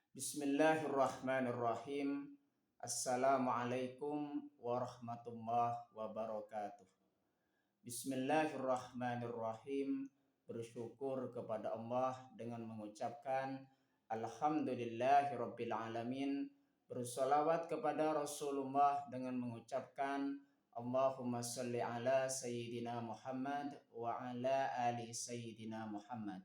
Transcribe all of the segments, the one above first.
Bismillahirrahmanirrahim. Assalamualaikum warahmatullahi wabarakatuh. Bismillahirrahmanirrahim. Bersyukur kepada Allah dengan mengucapkan Alhamdulillahirabbil alamin. Bersolawat kepada Rasulullah dengan mengucapkan Allahumma salli ala Sayyidina Muhammad wa ala ali Sayyidina Muhammad.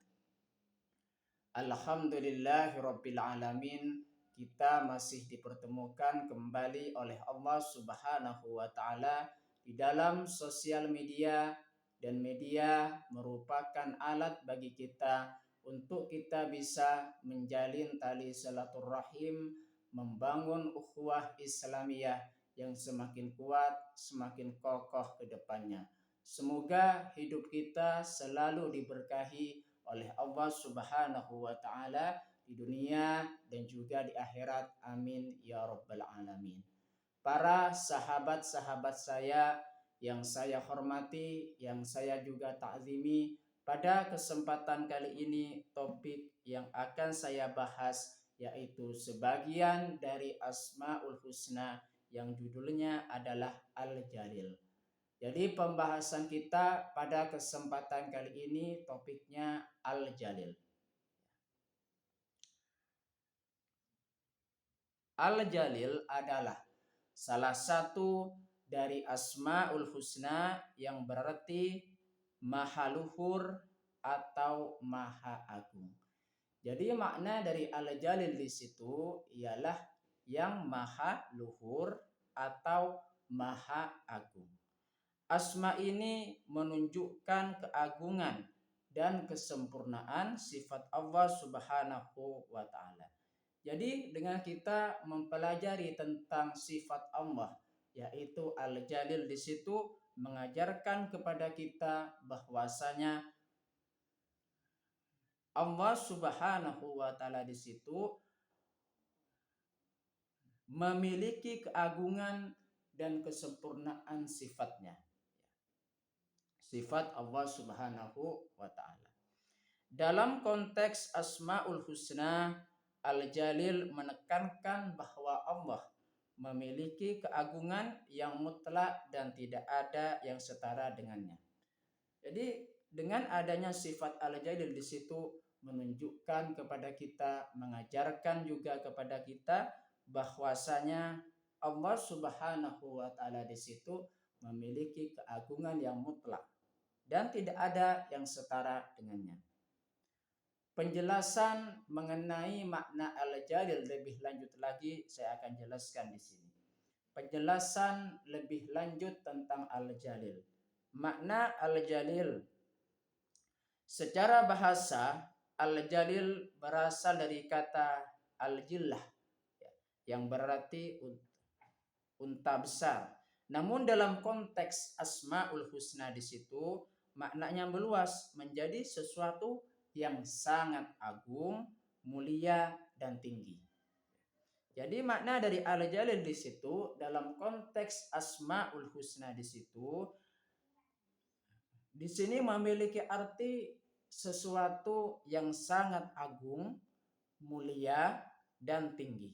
Alhamdulillahirabbil alamin. Kita masih dipertemukan kembali oleh Allah Subhanahu wa taala di dalam sosial media, dan media merupakan alat bagi kita untuk kita bisa menjalin tali silaturahim, membangun ukhuwah Islamiyah yang semakin kuat, semakin kokoh ke depannya. Semoga hidup kita selalu diberkahi oleh Allah Subhanahu wa taala di dunia dan juga di akhirat. Amin ya rabbal alamin. Para sahabat-sahabat saya yang saya hormati, yang saya juga ta'zimi, pada kesempatan kali ini topik yang akan saya bahas yaitu sebagian dari Asmaul Husna yang judulnya adalah Al-Jalil. Jadi pembahasan kita pada kesempatan kali ini topiknya Al-Jalil. Al-Jalil adalah salah satu dari Asmaul Husna yang berarti Maha Luhur atau Maha Agung. Jadi makna dari Al-Jalil di situ ialah yang Maha Luhur atau Maha Agung. Asma ini menunjukkan keagungan dan kesempurnaan sifat Allah Subhanahu wa taala. Jadi dengan kita mempelajari tentang sifat Allah yaitu Al-Jalil, di situ mengajarkan kepada kita bahwasanya Allah Subhanahu wa taala di situ memiliki keagungan dan kesempurnaan sifatnya. Sifat Allah Subhanahu wa taala. Dalam konteks Asmaul Husna, Al-Jalil menekankan bahwa Allah memiliki keagungan yang mutlak dan tidak ada yang setara dengannya. Jadi dengan adanya sifat Al-Jalil di situ menunjukkan kepada kita, mengajarkan juga kepada kita bahwasanya Allah Subhanahu wa taala di situ memiliki keagungan yang mutlak dan tidak ada yang setara dengannya. Penjelasan mengenai makna Al-Jalil lebih lanjut lagi saya akan jelaskan di sini. Penjelasan lebih lanjut tentang Al-Jalil. Makna Al-Jalil secara bahasa, Al-Jalil berasal dari kata Al-Jillah yang berarti unta besar. Namun dalam konteks Asmaul Husna di situ maknanya meluas menjadi sesuatu yang sangat agung, mulia dan tinggi. Jadi makna dari Al-Jalil di situ dalam konteks Asmaul Husna di situ di sini memiliki arti sesuatu yang sangat agung, mulia dan tinggi.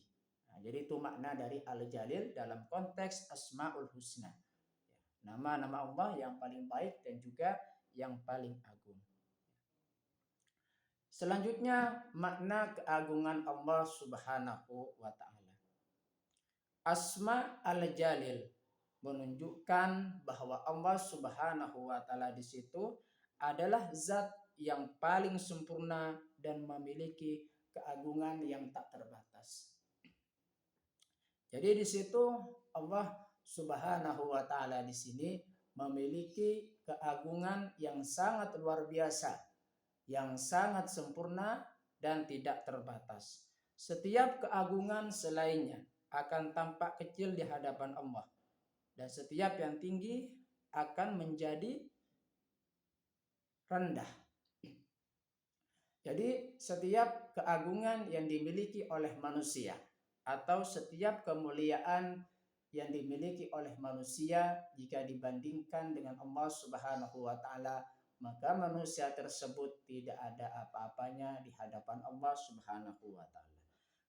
Nah, jadi itu makna dari Al-Jalil dalam konteks Asmaul Husna. Nama-nama Allah yang paling baik dan juga yang paling agung. Selanjutnya makna keagungan Allah Subhanahu wa taala. Asma Al-Jalil menunjukkan bahwa Allah Subhanahu wa taala di situ adalah zat yang paling sempurna dan memiliki keagungan yang tak terbatas. Jadi di situ Allah Subhanahu wa taala di sini memiliki keagungan yang sangat luar biasa, yang sangat sempurna dan tidak terbatas. Setiap keagungan selainnya akan tampak kecil di hadapan Allah, dan setiap yang tinggi akan menjadi rendah. Jadi setiap keagungan yang dimiliki oleh manusia atau setiap kemuliaan yang dimiliki oleh manusia jika dibandingkan dengan Allah Subhanahu wa taala, maka manusia tersebut tidak ada apa-apanya di hadapan Allah Subhanahu wa taala.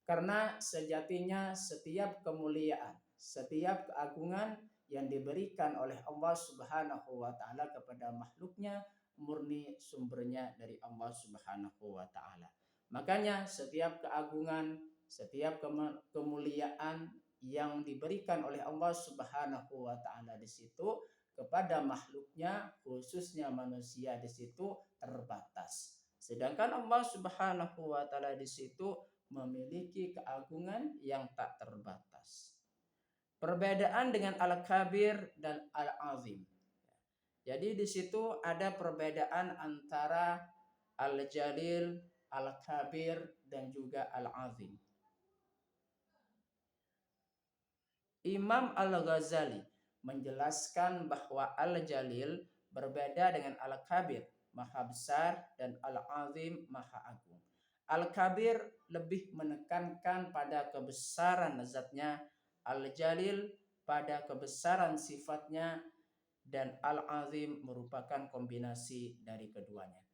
Karena sejatinya setiap kemuliaan, setiap keagungan yang diberikan oleh Allah Subhanahu wa taala kepada makhluknya murni sumbernya dari Allah Subhanahu wa taala. Makanya setiap keagungan, setiap kemuliaan yang diberikan oleh Allah Subhanahu wa taala di situ kepada makhluknya khususnya manusia di situ terbatas. Sedangkan Allah Subhanahu wa taala di situ memiliki keagungan yang tak terbatas. Perbedaan dengan Al-Kabir dan Al-Azim. Jadi di situ ada perbedaan antara Al-Jalil, Al-Kabir dan juga Al-Azim. Imam Al-Ghazali menjelaskan bahwa Al-Jalil berbeda dengan Al-Kabir, Maha Besar, dan Al-Azim, Maha Agung. Al-Kabir lebih menekankan pada kebesaran zatnya, Al-Jalil pada kebesaran sifatnya, dan Al-Azim merupakan kombinasi dari keduanya.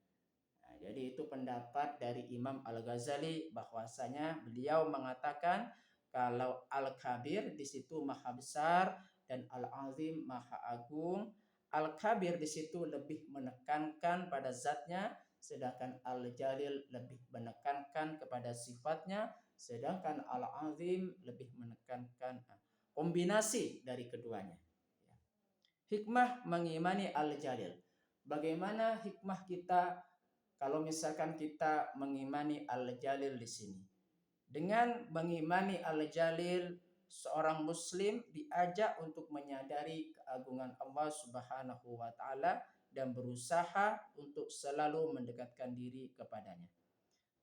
Nah, jadi itu pendapat dari Imam Al-Ghazali bahwasanya beliau mengatakan kalau Al-Kabir di situ Maha Besar dan Al-Azim Maha Agung. Al-Kabir di situ lebih menekankan pada zatnya, sedangkan Al-Jalil lebih menekankan kepada sifatnya, sedangkan Al-Azim lebih menekankan kombinasi dari keduanya. Hikmah mengimani Al-Jalil. Bagaimana hikmah kita kalau misalkan kita mengimani Al-Jalil di sini? Dengan mengimani Al-Jalil, seorang muslim diajak untuk menyadari keagungan Allah Subhanahu wa taala dan berusaha untuk selalu mendekatkan diri kepadanya.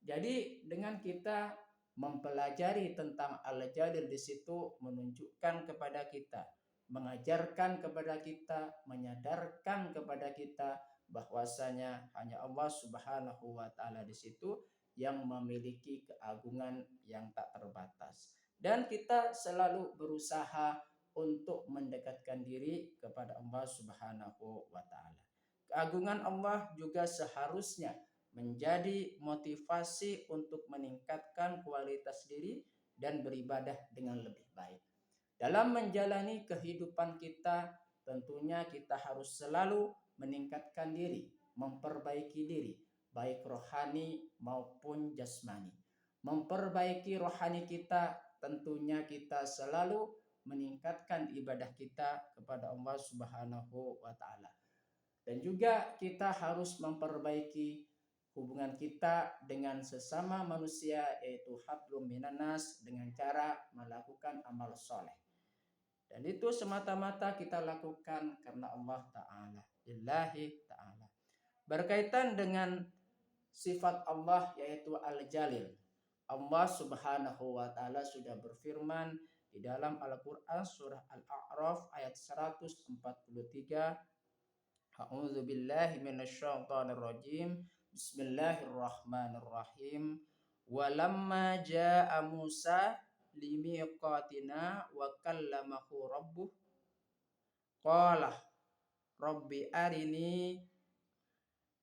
Jadi dengan kita mempelajari tentang Al-Jalil di situ menunjukkan kepada kita, mengajarkan kepada kita, menyadarkan kepada kita bahwasanya hanya Allah Subhanahu wa taala di situ yang memiliki keagungan yang tak terbatas. Dan kita selalu berusaha untuk mendekatkan diri kepada Allah Subhanahu wa taala. Keagungan Allah juga seharusnya menjadi motivasi untuk meningkatkan kualitas diri dan beribadah dengan lebih baik. Dalam menjalani kehidupan kita, tentunya kita harus selalu meningkatkan diri, memperbaiki diri, baik rohani maupun jasmani. Memperbaiki rohani kita, tentunya kita selalu meningkatkan ibadah kita kepada Allah Subhanahu wa taala. Dan juga kita harus memperbaiki hubungan kita dengan sesama manusia yaitu hablum minannas dengan cara melakukan amal soleh. Dan itu semata-mata kita lakukan karena Allah Ta'ala. Lillahi Ta'ala. Berkaitan dengan sifat Allah yaitu Al-Jalil. Allah Subhanahu wa taala sudah berfirman di dalam Al-Qur'an surah Al-A'raf ayat 143. A'udzu billahi minasyaitonir rajim. Bismillahirrahmanirrahim. Walamma jaa Musa limiqatina wa kallamahu rabbuh qala rabbi arini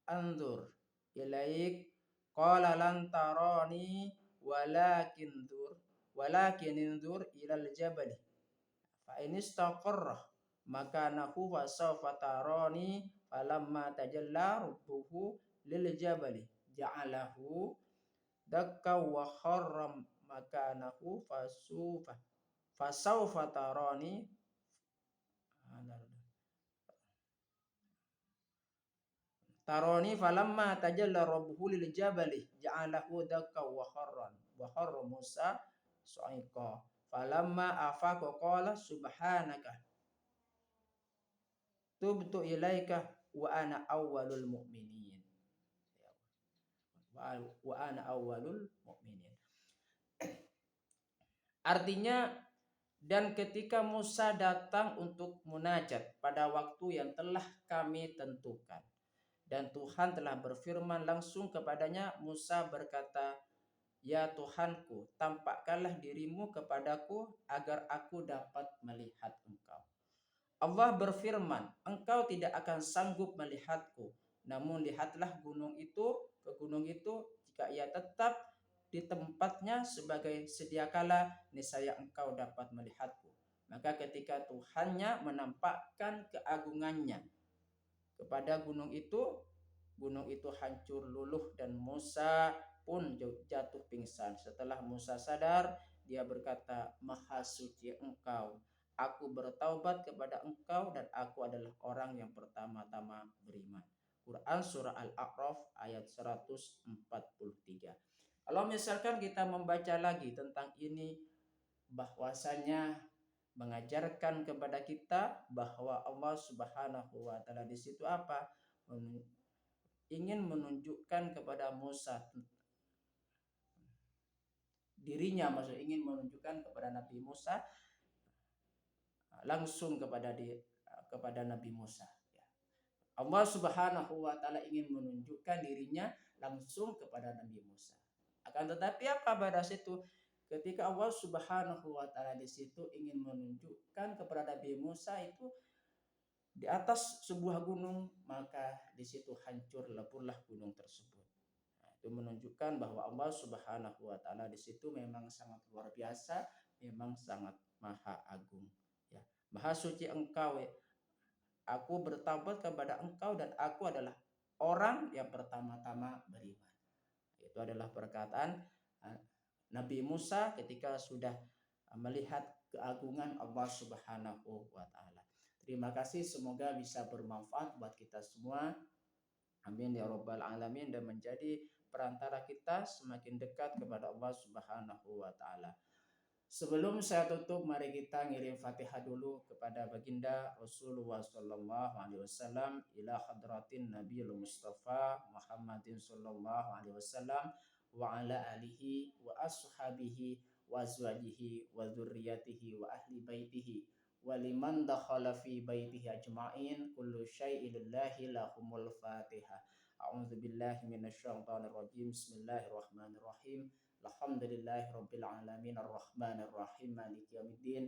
anzur ilaik qala lan tarani walakin inzur ilal jabali fa in istaqarra makanahu fa sawfa tarani falamma tajalla rabbuhu lil jabali ja'alahu dakka wa kharra makanahu fasawfa tarani falamma tajalla rabbuhu lil jabali ja'alahu dakka wa kharra Musa su'iqa falamma afaqa qala subhanaka tubtu ilaika wa ana awwalul mu'minin wa ana awwalul mu'minin. Artinya, dan ketika Musa datang untuk munajat pada waktu yang telah kami tentukan dan Tuhan telah berfirman langsung kepadanya, Musa berkata, ya Tuhanku, tampakkanlah dirimu kepadaku agar aku dapat melihat engkau. Allah berfirman, engkau tidak akan sanggup melihatku. Namun lihatlah gunung itu, jika ia tetap di tempatnya sebagai sediakala, niscaya engkau dapat melihatku. Maka ketika Tuhannya menampakkan keagungannya kepada gunung itu hancur luluh dan Musa pun jatuh pingsan. Setelah Musa sadar, dia berkata, Maha suci engkau, aku bertaubat kepada engkau dan aku adalah orang yang pertama-tama beriman. Quran Surah Al-A'raf ayat 143. Kalau misalkan kita membaca lagi tentang ini, bahwasanya mengajarkan kepada kita bahwa Allah Subhanahu wa taala di situ apa? Ingin menunjukkan kepada Musa dirinya, maksud ingin menunjukkan kepada Nabi Musa langsung kepada Nabi Musa. Allah Subhanahu wa taala ingin menunjukkan dirinya langsung kepada Nabi Musa. Akan tetapi apa pada situ? Ketika Allah Subhanahu wa taala di situ ingin menunjukkan kepada Nabi Musa itu di atas sebuah gunung, maka di situ hancur leburlah gunung tersebut. Nah, itu menunjukkan bahwa Allah Subhanahu wa taala di situ memang sangat luar biasa, memang sangat maha agung. Ya, maha suci engkau, ya. Aku bertaubat kepada engkau dan aku adalah orang yang pertama-tama beriman. Itu adalah perkataan Nabi Musa ketika sudah melihat keagungan Allah Subhanahu wa taala. Terima kasih, semoga bisa bermanfaat buat kita semua. Amin ya rabbal alamin, dan menjadi perantara kita semakin dekat kepada Allah Subhanahu wa taala. Sebelum saya tutup, mari kita ngirim Fatihah dulu kepada baginda Rasulullah sallallahu alaihi wasallam, ila hadratin Nabiyul Mustafa Muhammadin sallallahu alaihi wasallam wa ala alihi wa ashabihi wa azwajihi wa dzurriyyatihi wa ahli baitihi wa liman dakhala fi baitihi ajma'in kullu syai'in lillahi lahumul Fatihah. A'udzu billahi minasyaitonir rajim. Bismillahirrahmanirrahim. Alhamdulillahi rabbil alamin arrahmanir rahim maliki yaumiddin.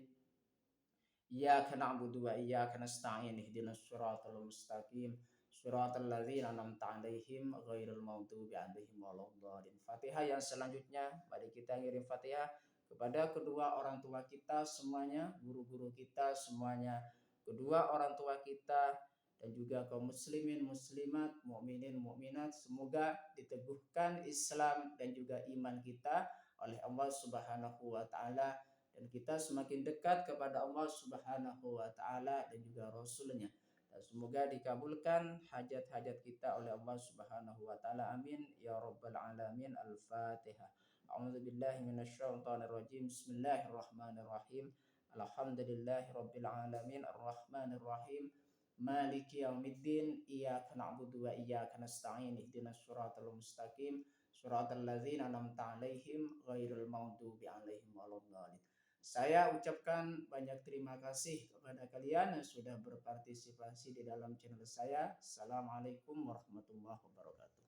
Iyyaka na'budu wa iyyaka nasta'in ihdinas siratal mustaqim siratal ladzina an'amta 'alaihim ghairil maghdubi 'alaihim waladdallin. Fatihah yang selanjutnya, mari kita ngirim Fatihah kepada kedua orang tua kita semuanya, guru-guru kita semuanya, kedua orang tua kita, dan juga kaum muslimin muslimat, mukminin mukminat, semoga diteguhkan Islam dan juga iman kita oleh Allah Subhanahu wa taala, dan kita semakin dekat kepada Allah Subhanahu wa taala dan juga Rasulnya, dan semoga dikabulkan hajat-hajat kita oleh Allah Subhanahu wa taala. Amin ya rabbal alamin. Al-Fatihah. A'udzu billahi minasyaitonir rajim. Bismillahirrahmanirrahim. Alhamdulillahi rabbil alamin arrahmanir rahim maliki yaumiddin. Iyyaka na'budu wa iyyaka nasta'in ihdinas siratal mustaqim siratal ladzina an'amta 'alaihim ghairil maghdubi 'alaihim waladdallin. Saya ucapkan banyak terima kasih kepada kalian yang sudah berpartisipasi di dalam channel saya. Assalamualaikum warahmatullahi wabarakatuh.